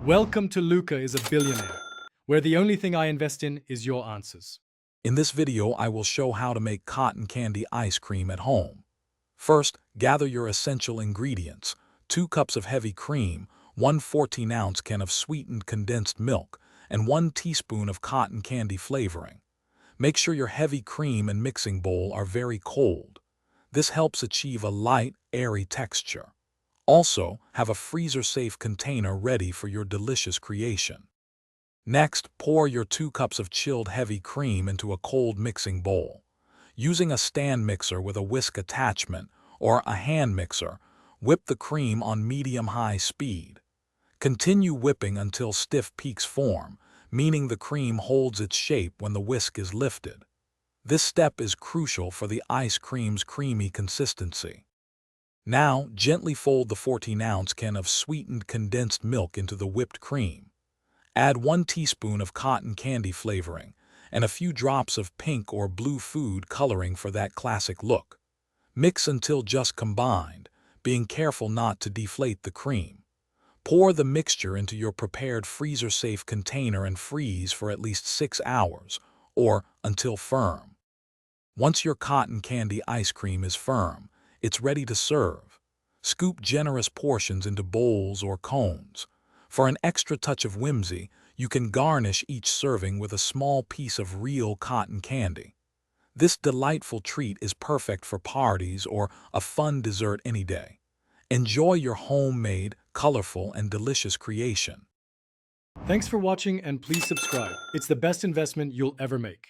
Welcome to Luca is a Billionaire, where the only thing I invest in is your answers. In this video, I will show how to make cotton candy ice cream at home. First, gather your essential ingredients: 2 cups of heavy cream, 1 14-ounce can of sweetened condensed milk, and 1 teaspoon of cotton candy flavoring. Make sure your heavy cream and mixing bowl are very cold. This helps achieve a light, airy texture. Also, have a freezer-safe container ready for your delicious creation. Next, pour your 2 cups of chilled heavy cream into a cold mixing bowl. Using a stand mixer with a whisk attachment or a hand mixer, whip the cream on medium-high speed. Continue whipping until stiff peaks form, meaning the cream holds its shape when the whisk is lifted. This step is crucial for the ice cream's creamy consistency. Now, gently fold the 14-ounce can of sweetened condensed milk into the whipped cream. Add 1 teaspoon of cotton candy flavoring and a few drops of pink or blue food coloring for that classic look. Mix until just combined, being careful not to deflate the cream. Pour the mixture into your prepared freezer-safe container and freeze for at least 6 hours, or until firm. Once your cotton candy ice cream is firm, it's ready to serve. Scoop generous portions into bowls or cones. For an extra touch of whimsy, you can garnish each serving with a small piece of real cotton candy. This delightful treat is perfect for parties or a fun dessert any day. Enjoy your homemade, colorful, and delicious creation. Thanks for watching and please subscribe. It's the best investment you'll ever make.